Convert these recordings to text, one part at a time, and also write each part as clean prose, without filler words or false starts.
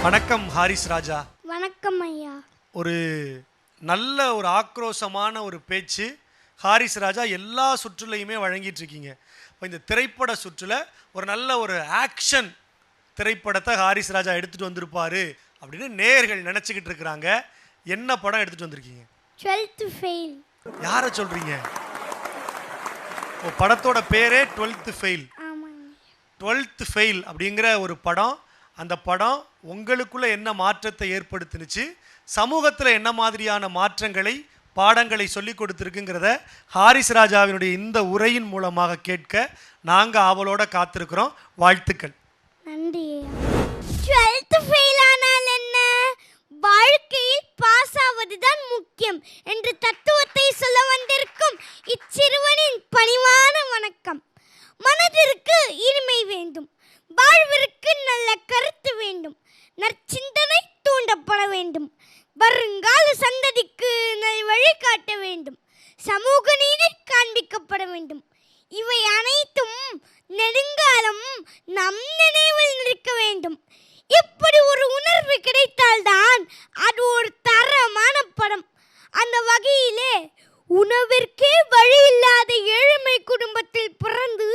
வணக்கம் ஹாரிஸ் ராஜா. வணக்கம் ஐயா. ஒரு நல்ல ஒரு ஆக்ரோஷமான ஒரு பேச்சு ஹாரிஸ் ராஜா எல்லா சுற்றுலையுமே வழங்கிட்டு இருக்கீங்க. இப்போ இந்த திரைப்பட சுற்றுல ஒரு நல்ல ஒரு ஆக்ஷன் திரைப்படத்தை ஹாரிஸ் ராஜா எடுத்துகிட்டு வந்திருப்பாரு அப்படின்னு நேயர்கள் நினச்சிக்கிட்டு இருக்கிறாங்க. என்ன படம் எடுத்துகிட்டு வந்திருக்கீங்க? 12th fail. யாரை சொல்கிறீங்க? படத்தோட பேரே 12th ஃபெயில். ஆமாங்க. 12th ஃபெயில் அப்படிங்கிற ஒரு படம். அந்த படம் உங்களுக்குள்ள என்ன மாற்றத்தை ஏற்படுத்துனுச்சு, சமூகத்தில் என்ன மாதிரியான மாற்றங்களை பாடங்களை சொல்லி கொடுத்துருக்குங்கிறத ஹாரிஸ் ராஜாவினுடைய இந்த உரையின் மூலமாக கேட்க நாங்கள் ஆவலோட காத்திருக்கிறோம். வாழ்த்துக்கள். நன்றி. 12th ஃபெயில் ஆனால் என்ன, வாழ்க்கையில் பாஸ் ஆவதுதான் முக்கியம் என்ற தத்துவத்தை சொல்ல வந்திருக்கும் இச்சிறுவனின் பணிவான வணக்கம். மனதிற்கு இனிமை வேண்டும், வாழ்விற்கு நல்ல கருத்து வேண்டும், நற்சிந்தனை தூண்டப்பட வேண்டும், வருங்கால சந்ததிக்கு நல் வழிகாட்ட வேண்டும், சமூக நீதி காண்பிக்கப்பட வேண்டும். இவை அனைத்தும் நெடுங்காலம் நம் நினைவில் நிற்க வேண்டும். இப்படி ஒரு உணர்வு கிடைத்தால்தான் அது ஒரு தரமான படம். அந்த வகையிலே உணவிற்கே வழி இல்லாத ஏழ்மை குடும்பத்தில் பிறந்து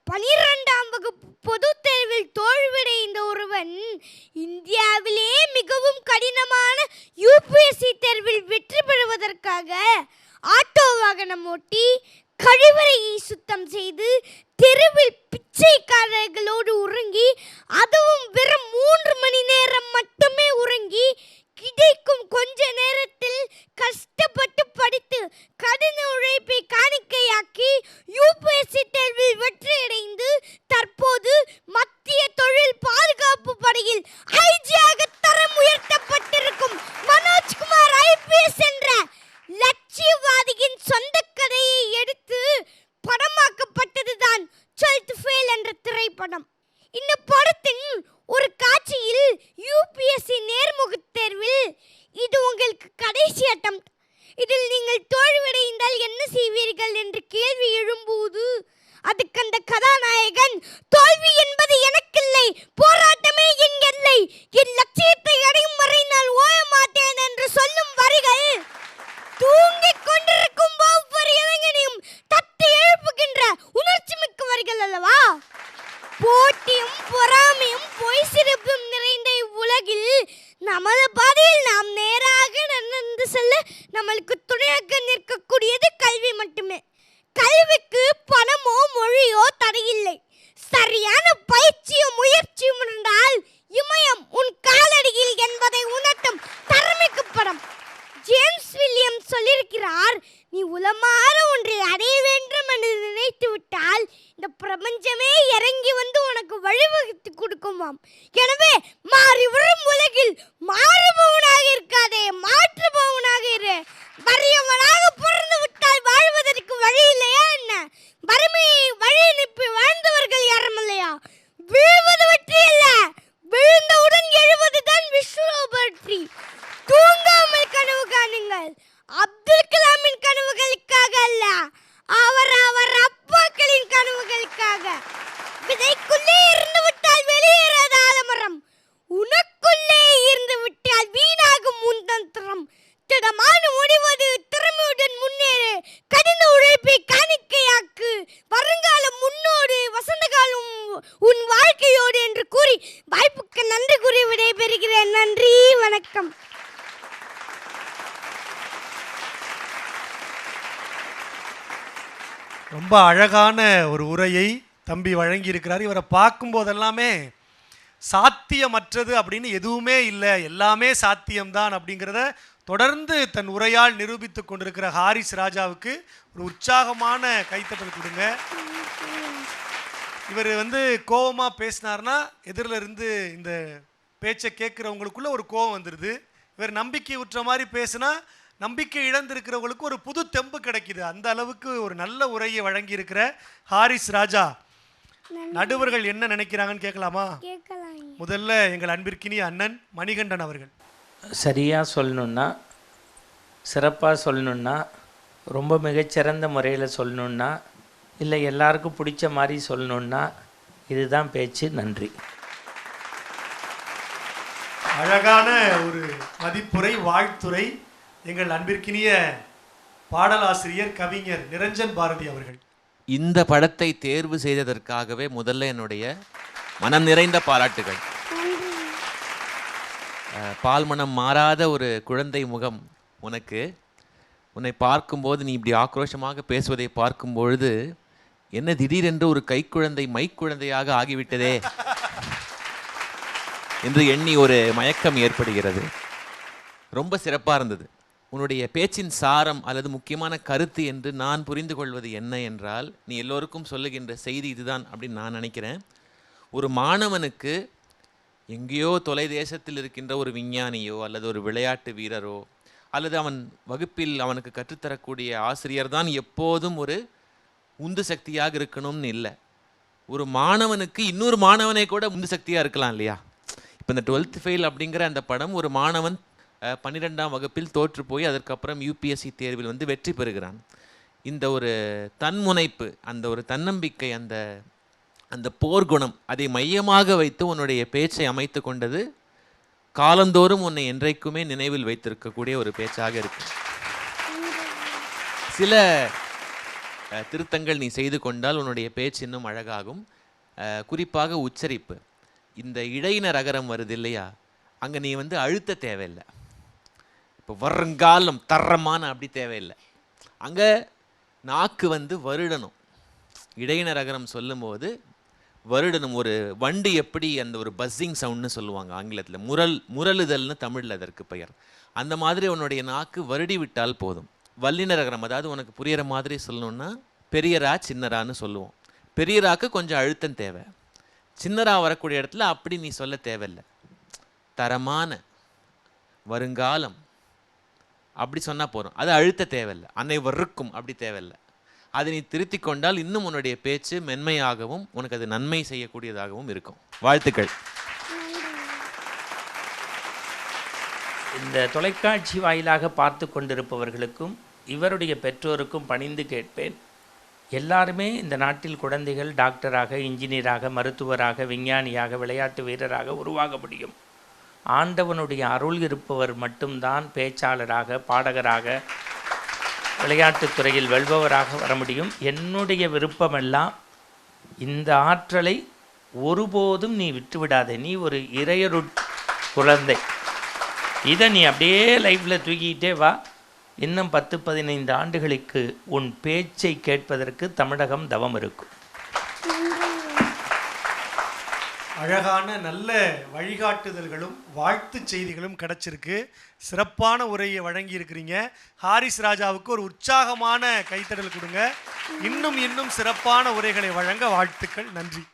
12ஆம் வகுப்பு பொதுத் தேர்வில் தோல்வியடைந்த ஒருவன் இந்தியாவிலே மிகவும் கடினமான UPSC தேர்வில் வெற்றி பெறுவதற்காக ஆட்டோ வாகனம் ஓட்டி, கழிவறையை சுத்தம் செய்து, தெருவில் பிச்சைக்காரர்களோடு உறங்கி, அதுவும் வெறும் 3 மணி நேரம் மட்டுமே உறங்கி, கிடைக்கும் கொஞ்ச நேரத்தில் கஷ்டப்பட்டு படித்து கடின உழைப்பை காணிக்கையாக்கி UPSC தேர்வில் வெற்றியடைந்து தற்போது மத்திய தொழில் பாதுகாப்பு படையில் ஐஜியாக தரம் உயர்த்தப்பட்டிருக்கும் மனோஜ்குமார் IPS என்ற லட்சியவாதியின் சொந்த கதையை எடுத்து படமாக்கப்பட்டதுதான் 12th ஃபெயில் என்ற திரைப்படம். இந்த படத்தின் ஒரு காட்சியில் UPSC நேர்முகத் தேர்வில் இது உங்களுக்கு கடைசி அட்டெம்ப்ட், இதில் நீங்கள் தோல்வியடைந்தால் என்ன செய்வீர்கள் என்று கேள்வி எழும்போது அதுக்கு அந்த கதாநாயகன், தோல்வி என்பது எனக்கில்லை, போராட்டமே என் எல்லை, என் லட்சியத்தை அடையும் வரை நான் ஓய மாட்டேன் என்று சொல்லும் வரிகள் தூங்கிக் கொண்டிருக்கும் ஒவ்வொரு இளைஞனையும் தட்டி எழுப்புகின்ற உணர்ச்சி மிக்க வரிகள் அல்லவா? போட்டியும் பொறாமையும் பொய் சிறப்பும் நிறைந்த உலகில் நமது பாதையில் நாம் நேராக நடந்து செல்ல நம்மளுக்கு துணையாக நிற்கக்கூடியது கல்வி மட்டுமே. கல்விக்கு பணமோ மொழியோ தடையில்லை. சரியான பயிற்சியும் முயற்சியும் இருந்தால் இமயம் உன் காலடியில் என்பதை உணர்த்தும் தரமிக்கு படம். ஜேம்ஸ் வில்லியம் சொல்லியிருக்கிறார், நீ உலமாற ஒன்றை அடைய வேண்டும் என்று நினைத்து விட்டால் இந்த பிரபஞ்சமே இறங்கி வந்து உனக்கு வழிவகுத்து கொடுக்குமாம். எனவே மாறி வரும் உலகில் மாறுபவனாக இருக்காதே, மாற்றுபவனாக இரு. வறியவனாக பிறந்து விட்டால் வாழ்வதற்கு வழி இல்லையா என்ன? வறுமையை வழி அனுப்பி வாழ்ந்தவர்கள் யாரும் இல்லையா? வீழ்வது வெற்றி அல்ல, விழுந்தவுடன் எழுவதுதான் விஸ்வபற்றி. தூங்காமல் கனவு காணுங்கள். அப்துல் கலாமின் கனவுகளுக்காக அல்ல, அவர் அப்பாக்களின் கனவுகளுக்காக. விதைக்குள்ளே இருந்து விட்டால் வெளியேறாத ஆலமரம், உனக்குள்ளே இருந்து விட்டால் வீணாகும் உன் தந்திரம். திடமான முடிவது திறமையுடன் முன்னேறு, கடின உழைப்பை காணிக்கையாக்கு, வருங்காலம் முன்னோடு, வசந்த காலம் உன் வாழ்க்கையோடு என்று கூறி வாய்ப்புக்கு நன்றி கூறி விடைபெறுகிறேன். நன்றி, வணக்கம். ரொம்ப அழகான ஒரு உரையை தம்பி வழங்கியிருக்கிறார். இவரை பார்க்கும்போதெல்லாமே சாத்தியமற்றது அப்படின்னு எதுவுமே இல்லை, எல்லாமே சாத்தியம்தான் அப்படிங்கிறத தொடர்ந்து தன் உரையால் நிரூபித்து கொண்டிருக்கிற ஹாரிஸ் ராஜாவுக்கு ஒரு உற்சாகமான கைத்தட்டல் கொடுங்க. இவர் கோபமாக பேசினார்னா எதிரில் இருந்து இந்த பேச்சை கேட்குறவங்களுக்குள்ள ஒரு கோபம் வந்துடுது. இவர் நம்பிக்கை உற்ற மாதிரி பேசினா நம்பிக்கை இழந்திருக்கிறவங்களுக்கு ஒரு புது தெம்பு கிடைக்குது. அந்த அளவுக்கு ஒரு நல்ல உரையை வழங்கியிருக்கிற ஹாரிஸ் ராஜா, நடுவர்கள் என்ன நினைக்கிறாங்கன்னு கேட்கலாமா? முதல்ல எங்கள் அன்பிற்கினிய அண்ணன் மணிகண்டன் அவர்கள். சரியாக சொல்லணுன்னா, சிறப்பாக சொல்லணுன்னா, ரொம்ப மிகச்சிறந்த முறையில் சொல்லணுன்னா, இல்லை எல்லாருக்கும் பிடிச்ச மாதிரி சொல்லணுன்னா, இதுதான் பேச்சு. நன்றி. அழகான ஒரு மதிப்புரை, வாழ்த்துரை எங்கள் அன்பிற்கினிய பாடலாசிரியர் கவிஞர் நிரஞ்சன் பாரதி அவர்கள். இந்த படத்தை தேர்வு செய்ததற்காகவே முதல்ல என்னுடைய மனம் நிறைந்த பாராட்டுகள். பால்மனம் மாறாத ஒரு குழந்தை முகம் உனக்கு. உன்னை பார்க்கும்போது நீ இப்படி ஆக்ரோஷமாக பேசுவதை பார்க்கும்பொழுது என்ன திடீரென்று ஒரு கைக்குழந்தை மைக்குழந்தையாக ஆகிவிட்டதே என்று எண்ணி ஒரு மயக்கம் ஏற்படுகிறது. ரொம்ப சிறப்பாக இருந்தது. உன்னுடைய பேச்சின் சாரம் அல்லது முக்கியமான கருத்து என்று நான் புரிந்து கொள்வது என்ன என்றால், நீ எல்லோருக்கும் சொல்லுகின்ற செய்தி இதுதான் அப்படின்னு நான் நினைக்கிறேன். ஒரு மாணவனுக்கு எங்கேயோ தொலை தேசத்தில் இருக்கின்ற ஒரு விஞ்ஞானியோ அல்லது ஒரு விளையாட்டு வீரரோ அல்லது அவன் வகுப்பில் அவனுக்கு கற்றுத்தரக்கூடிய ஆசிரியர் தான் எப்போதும் ஒரு உந்து சக்தியாக இருக்கணும்னு இல்லை. ஒரு மாணவனுக்கு இன்னொரு மாணவனை கூட உந்து சக்தியாக இருக்கலாம் இல்லையா? இப்போ இந்த 12th ஃபெயில் அப்படிங்கிற அந்த படம், ஒரு மாணவன் 12ஆம் வகுப்பில் தோற்று போய் அதற்கப்புறம் யூபிஎஸ்சி தேர்வில் வந்து வெற்றி பெறுகிறான். இந்த ஒரு தன்முனைப்பு, அந்த ஒரு தன்னம்பிக்கை, அந்த அந்த போர்க்குணம், அதை மையமாக வைத்து உன்னுடைய பேச்சை அமைத்து கொண்டது காலந்தோறும் உன்னை என்றைக்குமே நினைவில் வைத்திருக்கக்கூடிய ஒரு பேச்சாக இருக்கு. சில திருத்தங்கள் நீ செய்து கொண்டால் உன்னுடைய பேச்சு இன்னும் அழகாகும். குறிப்பாக உச்சரிப்பு. இந்த இடையினர் அகரம் வருது இல்லையா, அங்கே நீ வந்து அழுத்த தேவையில்லை. இப்போ வருங்காலம் தரமான அப்படி தேவையில்லை. அங்கே நாக்கு வந்து வருடணும். இடையினர் அகரம் சொல்லும்போது வருடணும். ஒரு வண்டி எப்படி அந்த ஒரு பஸ்ஸிங் சவுண்ட்னு சொல்லுவாங்க ஆங்கிலத்தில், முரளுதல்னு தமிழில் அதற்கு பெயர். அந்த மாதிரி உன்னுடைய நாக்கு வருடி விட்டால் போதும். வல்லினர் அகரம், அதாவது உனக்கு புரிகிற மாதிரி சொல்லணும்னா பெரியரா சின்னரான்னு சொல்லுவோம். பெரியராக்கு கொஞ்சம் அழுத்தம் தேவை. சின்னரா வரக்கூடிய இடத்துல அப்படி நீ சொல்ல தேவையில்லை. தரமான, வருங்காலம் அப்படி சொன்னால் போதும். அது அழுத்த தேவையில்லை. அனைவருக்கும் அப்படி தேவையில்லை. அதை நீ திருத்தி கொண்டால் இன்னும் உன்னுடைய பேச்சு மென்மையாகவும் உனக்கு அது நன்மை செய்யக்கூடியதாகவும் இருக்கும். வாழ்த்துக்கள். இந்த தொலைக்காட்சி வாயிலாக பார்த்து கொண்டிருப்பவர்களுக்கும் இவருடைய பெற்றோருக்கும் பணிந்து கேட்பேன். எல்லாருமே இந்த நாட்டில் குழந்தைகள் டாக்டராக, இன்ஜினியராக, மருத்துவராக, விஞ்ஞானியாக, விளையாட்டு வீரராக உருவாக முடியும். ஆண்டவனுடைய அருள் இருப்பவர் மட்டும்தான் பேச்சாளராக, பாடகராக, விளையாட்டுத் துறையில் வெல்பவராக வர முடியும். என்னுடைய விருப்பமெல்லாம் இந்த ஆற்றலை ஒருபோதும் நீ விட்டுவிடாதே. நீ ஒரு இறையருட் குழந்தை. இதை நீ அப்படியே லைஃப்பில் தூக்கிக்கிட்டே வா. இன்னும் 10-15 ஆண்டுகளுக்கு உன் பேச்சை கேட்பதற்கு தமிழகம் தவம் இருக்கும். அழகான நல்ல வழிகாட்டுதல்களும் வாழ்த்து செய்திகளும் கிடைச்சிருக்கு. சிறப்பான உரையை வழங்கி இருக்கிறீங்க. ஹாரிஸ் ராஜாவுக்கு ஒரு உற்சாகமான கைத்தடல் கொடுங்க. இன்னும் சிறப்பான உரைகளை வழங்க வாழ்த்துக்கள். நன்றி.